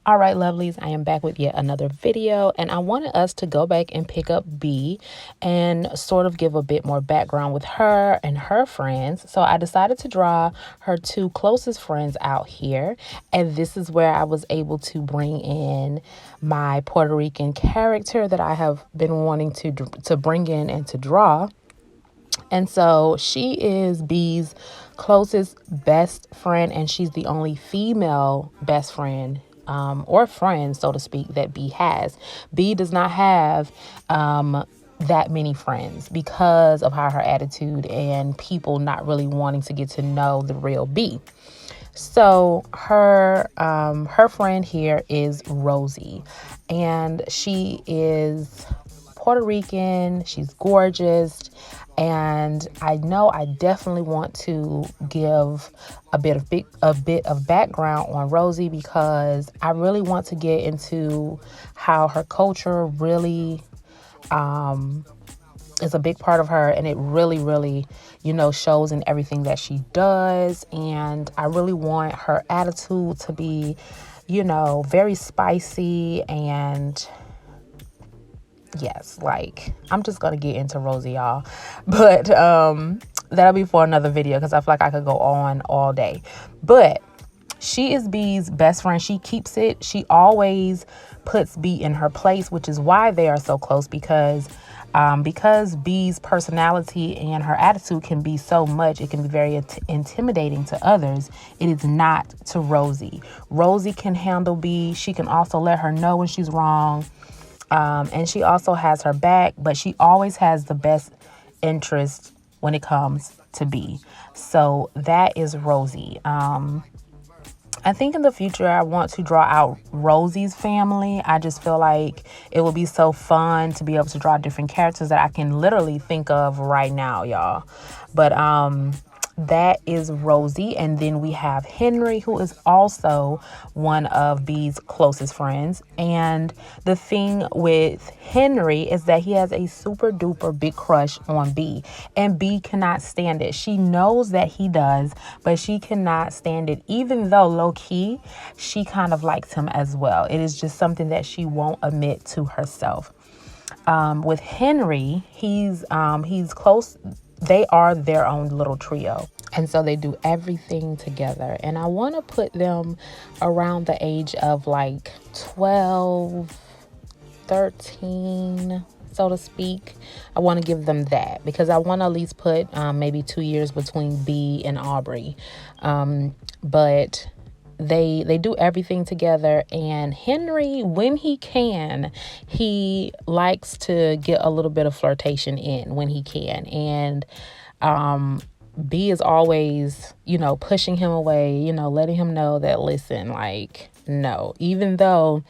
All right, lovelies, I am back with yet another video, and I wanted us to go back and pick up B and sort of give a bit more background with her and her friends. So I decided to draw her two closest friends out here, and this is where I was able to bring in my Puerto Rican character that I have been wanting to bring in and to draw. And so she is B's closest best friend, and she's the only female best friend or friend, so to speak, that B has. B does not have that many friends because of her attitude and people not really wanting to get to know the real B. So her friend here is Rosie, and she is Puerto Rican. She's gorgeous. And I know I definitely want to give a bit of background on Rosie, because I really want to get into how her culture really is a big part of her, and it really shows in everything that she does. And I really want her attitude to be very spicy. And yes, like, I'm just gonna get into Rosie, y'all, but that'll be for another video, because I feel like I could go on all day. But she is B's best friend. She keeps it. She always puts B in her place, which is why they are so close, because B's personality and her attitude can be so much. It can be very intimidating to others. It is not to Rosie. Rosie can handle B. She can also let her know when she's wrong. And she also has her back, but she always has the best interest when it comes to B. So that is Rosie. I think in the future, I want to draw out Rosie's family. I just feel like it will be so fun to be able to draw different characters that I can literally think of right now, y'all. But, that is Rosie. And then we have Henry, who is also one of B's closest friends. And the thing with Henry is that he has a super duper big crush on B, and B cannot stand it. She knows that he does, but she cannot stand it, even though low key she kind of likes him as well. It is just something that she won't admit to herself. With Henry, he's close. They are their own little trio. And so they do everything together. And I want to put them around the age of like 12, 13, so to speak. I want to give them that, because I want to at least put maybe 2 years between B and Aubrey. But they do everything together. And Henry, when he can, he likes to get a little bit of flirtation in when he can. And B is always, pushing him away, letting him know that, listen, like, no, even though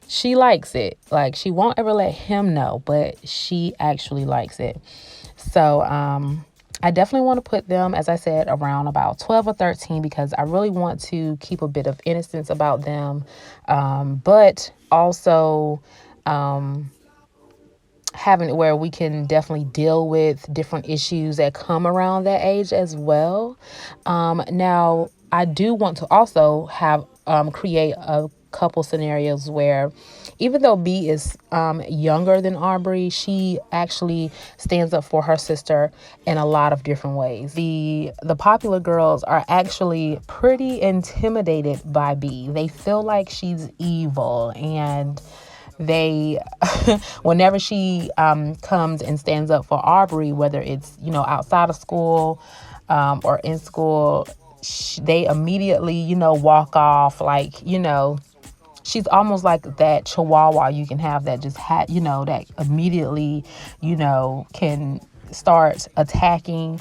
she likes it, like, she won't ever let him know, but she actually likes it. So, I definitely want to put them, as I said, around about 12 or 13, because I really want to keep a bit of innocence about them. But also having it where we can definitely deal with different issues that come around that age as well. Now, I do want to also have create a couple scenarios where, even though B is younger than Aubrey, she actually stands up for her sister in a lot of different ways. The popular girls are actually pretty intimidated by B. They feel like she's evil, and they whenever she comes and stands up for Aubrey, whether it's outside of school or in school, they immediately walk off, like, she's almost like that chihuahua you can have that just had, that immediately, can start attacking.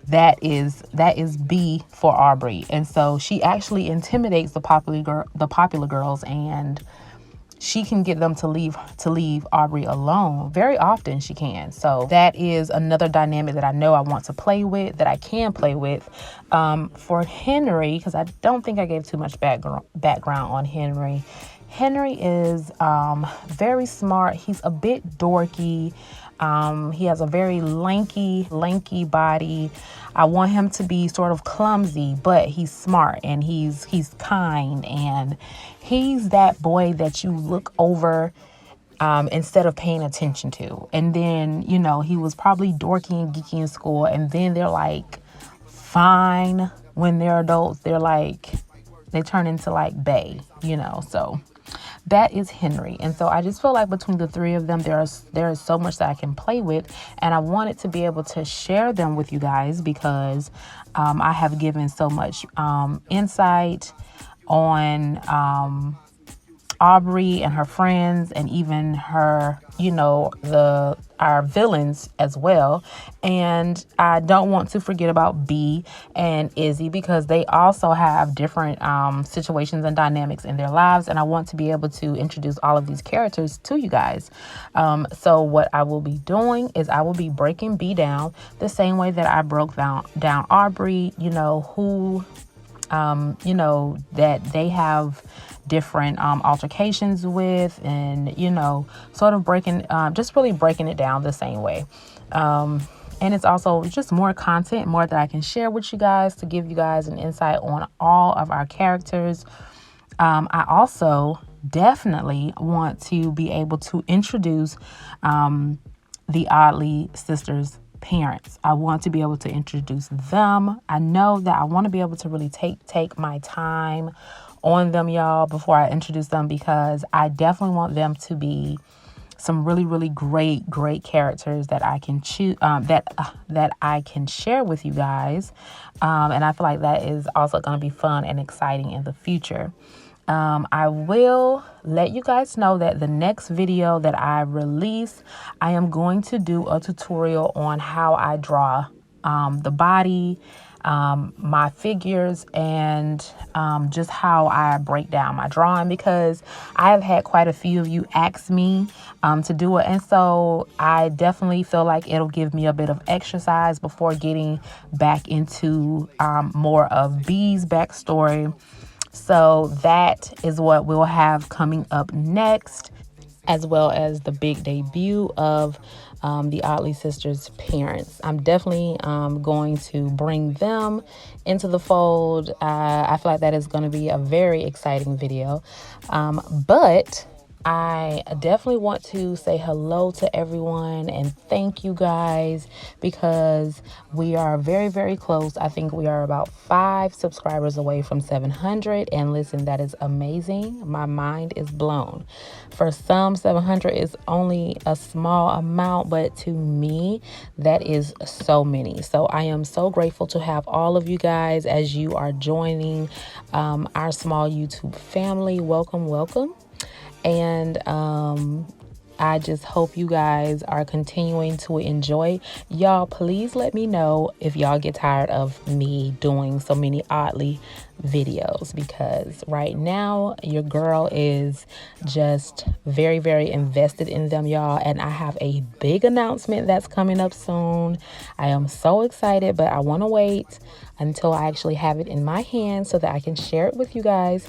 That is B for Aubrey. And so she actually intimidates the popular girls, and she can get them to leave Aubrey alone. Very often she can. So that is another dynamic that I know I want to play with, that I can play with. For Henry, because I don't think I gave too much background on Henry. Henry is very smart. He's a bit dorky. He has a very lanky body. I want him to be sort of clumsy, but he's smart and he's kind, and he's that boy that you look over instead of paying attention to. And then, you know, he was probably dorky and geeky in school, and then they're like fine when they're adults. They're like, they turn into like bae, you know. So that is Henry. And so I just feel like between the three of them, there is so much that I can play with, and I wanted to be able to share them with you guys because I have given so much insight on Aubrey and her friends, and even her, you know, our villains as well. And I don't want to forget about B and Izzy, because they also have different situations and dynamics in their lives, and I want to be able to introduce all of these characters to you guys. So what I will be doing is I will be breaking B down the same way that I broke down Aubrey, you know, who you know, that they have different altercations with, and, you know, sort of just really breaking it down the same way. And it's also just more content, more that I can share with you guys to give you guys an insight on all of our characters. I also definitely want to be able to introduce the Oddly sisters' parents. I want to be able to introduce them. I know that I want to be able to really take my time on them, y'all, before I introduce them, because I definitely want them to be some really great characters that I can choose, that I can share with you guys. And I feel like that is also going to be fun and exciting in the future. I will let you guys know that the next video that I release, I am going to do a tutorial on how I draw the body, my figures, and just how I break down my drawing, because I have had quite a few of you ask me to do it. And so I definitely feel like it'll give me a bit of exercise before getting back into more of B's backstory. So that is what we'll have coming up next, as well as the big debut of the Oddly sisters' parents. I'm definitely going to bring them into the fold. I feel like that is going to be a very exciting video. But I definitely want to say hello to everyone and thank you guys, because we are very close. I think we are about 5 subscribers away from 700. And listen, that is amazing. My mind is blown. For some, 700 is only a small amount, but to me, that is so many. So I am so grateful to have all of you guys as you are joining our small YouTube family. Welcome. And I just hope you guys are continuing to enjoy. Y'all, please let me know if y'all get tired of me doing so many Oddly videos, because right now your girl is just very invested in them, y'all. And I have a big announcement that's coming up soon. I am so excited, but I want to wait until I actually have it in my hands so that I can share it with you guys,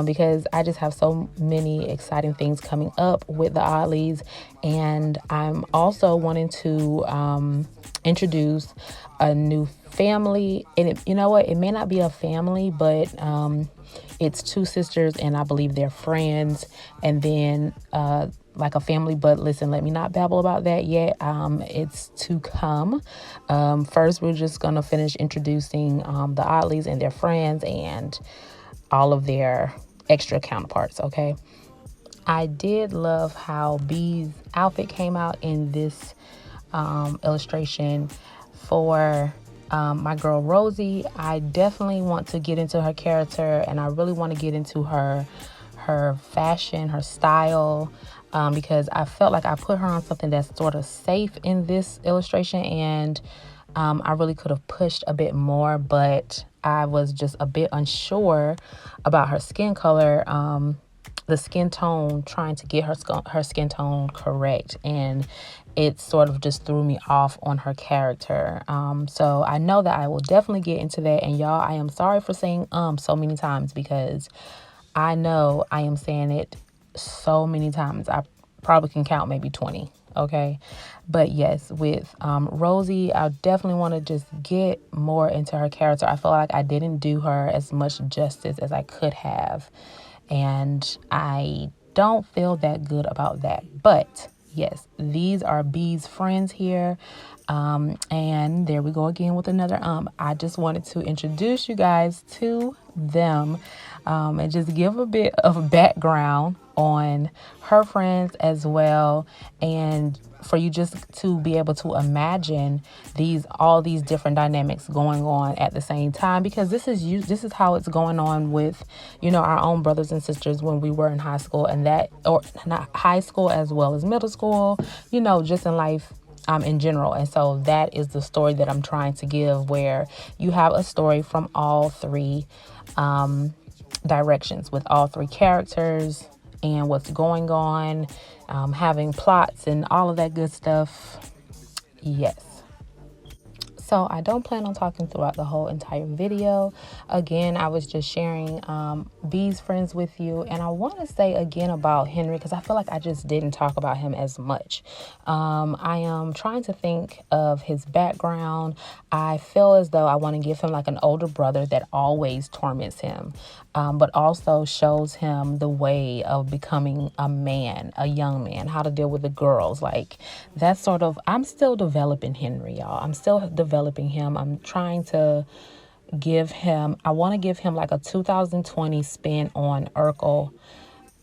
because I just have so many exciting things coming up with the Oddlies. And I'm also wanting to introduce a new family. And you know what, it may not be a family, but it's 2 sisters, and I believe they're friends, and then like a family. But listen, let me not babble about that yet. It's to come. First, we're just gonna finish introducing the Oddlies and their friends and all of their extra counterparts. Okay, I did love how B's outfit came out in this illustration for my girl Rosie. I definitely want to get into her character, and I really want to get into her fashion, her style, because I felt like I put her on something that's sort of safe in this illustration, and I really could have pushed a bit more, but I was just a bit unsure about her skin color, the skin tone, trying to get her skin tone correct, and it sort of just threw me off on her character. So I know that I will definitely get into that. And y'all, I am sorry for saying so many times, because I know I am saying it so many times. I probably can count maybe 20. Okay. But yes, with Rosie, I definitely want to just get more into her character. I feel like I didn't do her as much justice as I could have. And I don't feel that good about that. But yes, these are B's friends here. And there we go again with another I just wanted to introduce you guys to them, and just give a bit of background on her friends as well, and for you just to be able to imagine all these different dynamics going on at the same time, because this is how it's going on with, our own brothers and sisters when we were in high school, and that, or not high school as well as middle school, just in life in general. And so that is the story that I'm trying to give, where you have a story from all three directions, with all three characters and what's going on, having plots and all of that good stuff. Yes. So I don't plan on talking throughout the whole entire video. Again, I was just sharing B's friends with you. And I want to say again about Henry, because I feel like I just didn't talk about him as much. I am trying to think of his background. I feel as though I want to give him like an older brother that always torments him, but also shows him the way of becoming a man, a young man, how to deal with the girls. Like that's sort of, I'm still developing Henry, y'all. I'm still developing him. I'm trying to I want to give him like a 2020 spin on Urkel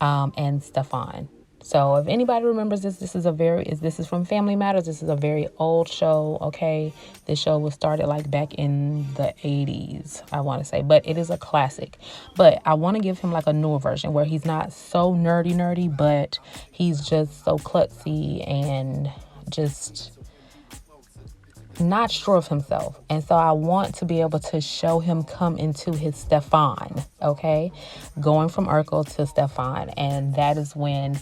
and Stefan. So if anybody remembers this is from Family Matters. This is a very old show. Okay. This show was started like back in the 80s, I want to say, but it is a classic. But I want to give him like a newer version where he's not so nerdy, but he's just so klutzy and just not sure of himself. And so I want to be able to show him come into his Stefan, okay? Going from Urkel to Stefan. And that is when,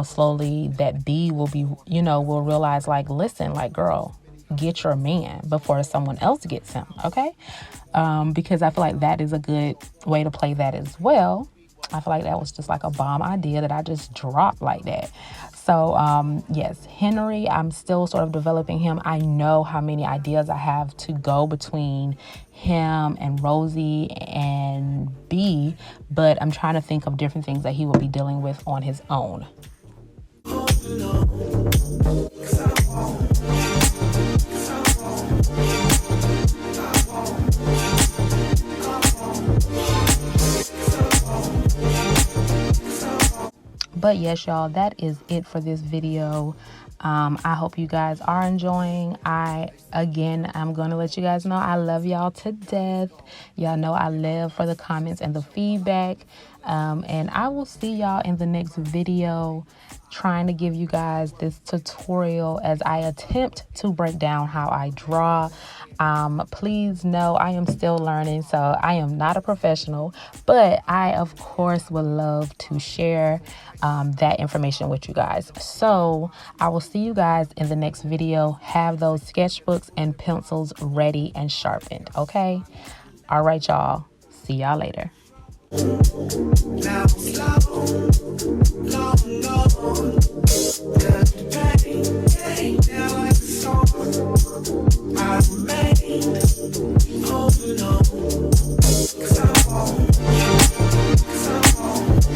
slowly that B will be, will realize like, listen, like, girl, get your man before someone else gets him, okay? Because I feel like that is a good way to play that as well. I feel like that was just like a bomb idea that I just dropped like that. So, yes, Henry, I'm still sort of developing him. I know how many ideas I have to go between him and Rosie and B, but I'm trying to think of different things that he will be dealing with on his own. But yes, y'all, that is it for this video. I hope you guys are enjoying. I'm going to let you guys know I love y'all to death. Y'all know I live for the comments and the feedback. And I will see y'all in the next video, trying to give you guys this tutorial as I attempt to break down how I draw. Please know I am still learning, so I am not a professional, but I of course would love to share that information with you guys. So I will see you guys in the next video. Have those sketchbooks and pencils ready and sharpened. Okay. All right, y'all. See y'all later. Now slow, long gone, the pain, now like a song, I remain holding on, 'cause I won't, 'cause I won't.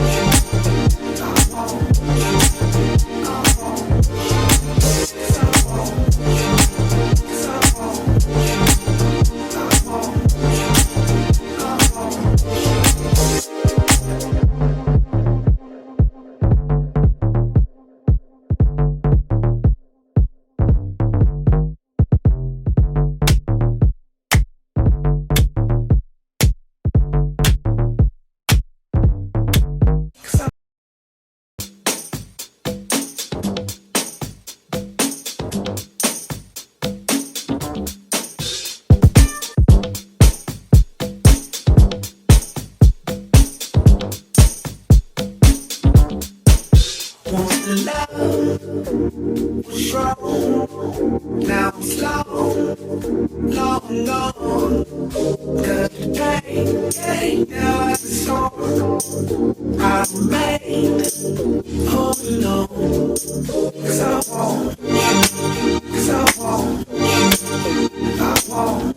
Cause today, yeah, like a storm, I remain holding on. Cause I want, I want.